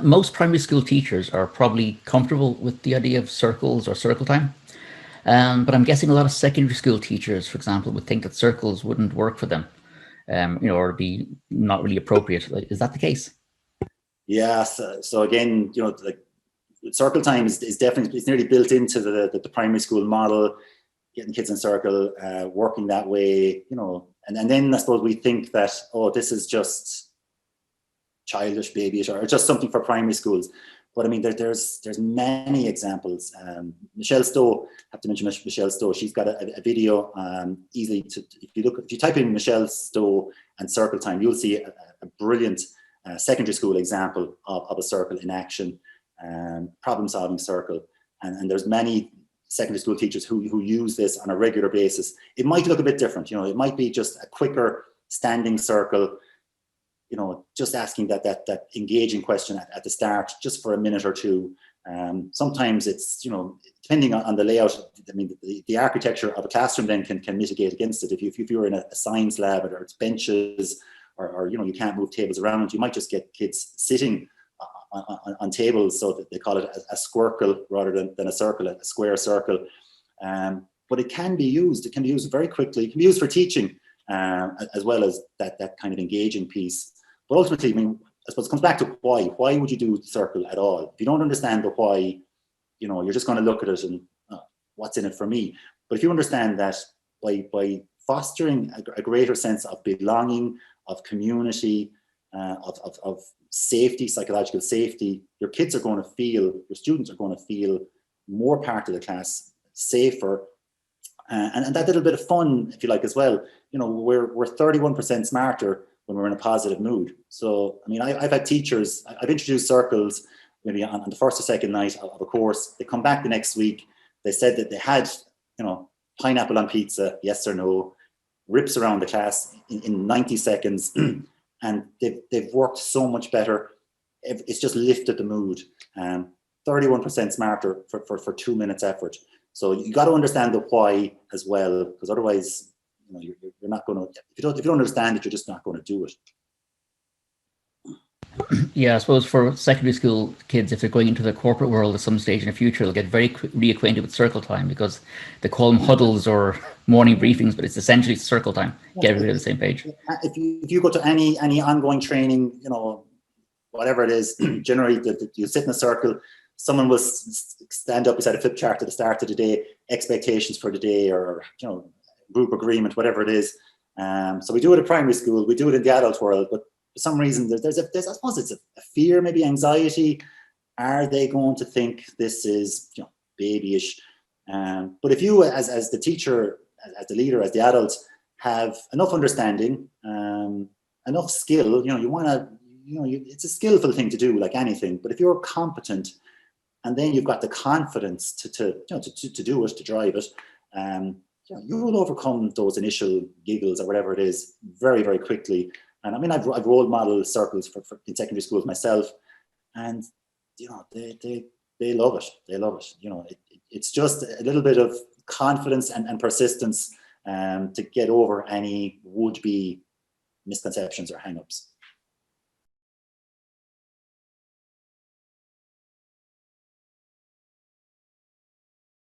Most primary school teachers are probably comfortable with the idea of circles or circle time. But I'm guessing a lot of secondary school teachers, for example, would think that circles wouldn't work for them, or be not really appropriate. Like, is that the case? Yeah. So again, like circle time is definitely, it's nearly built into the primary school model, getting kids in circle, working that way, and then I suppose we think that, oh, this is just childish, babyish, or just something for primary schools. But I mean, there's many examples. Michelle Stowe, have to mention Michelle Stowe. She's got a video easily if you type in Michelle Stowe and circle time, you'll see a brilliant secondary school example of a circle in action, problem solving circle. And there's many secondary school teachers who use this on a regular basis. It might look a bit different. It might be just a quicker standing circle, just asking that engaging question at the start, just for a minute or two. Sometimes it's, depending on the layout, I mean, the architecture of a classroom then can mitigate against it. If you're in a science lab, or it's benches, or you can't move tables around, you might just get kids sitting on tables, so that they call it a squircle rather than a circle, a square circle. But it can be used. It can be used very quickly. It can be used for teaching, as well as that kind of engaging piece. But ultimately, I mean, I suppose it comes back to why. Why would you do the circle at all? If you don't understand the why, you're just going to look at it and what's in it for me. But if you understand that by fostering a greater sense of belonging, of community, of safety, psychological safety, your kids are going to feel, your students are going to feel more part of the class, safer, and that little bit of fun, if you like, as well. We're 31% smarter when we're in a positive mood. So, I mean, I've had teachers, I've introduced circles maybe on the first or second night of a course. They come back the next week. They said that they had, pineapple on pizza, yes or no, rips around the class in 90 seconds. And they've worked so much better. It's just lifted the mood. 31% smarter for 2 minutes effort. So you got to understand the why as well, because otherwise, you're not going to. If you don't understand it, you're just not going to do it. Yeah, I suppose for secondary school kids, if they're going into the corporate world at some stage in the future, they'll get very reacquainted with circle time, because they call them huddles or morning briefings, but it's essentially circle time. Get everybody on the same page. If you go to any ongoing training, whatever it is, generally you sit in a circle. Someone will stand up beside a flip chart at the start of the day, expectations for the day, or group agreement, whatever it is. So we do it at primary school, we do it in the adult world, but for some reason there's I suppose it's a fear, maybe anxiety. Are they going to think this is babyish? But if you, as the teacher, as the leader, as the adult, have enough understanding, enough skill, you want to, it's a skillful thing to do, like anything. But if you're competent, and then you've got the confidence to do it, to drive it, you will overcome those initial giggles or whatever it is very, very quickly. And I mean, I've role model circles in secondary schools myself, and they love it. They love it. It's just a little bit of confidence and persistence to get over any would-be misconceptions or hang-ups.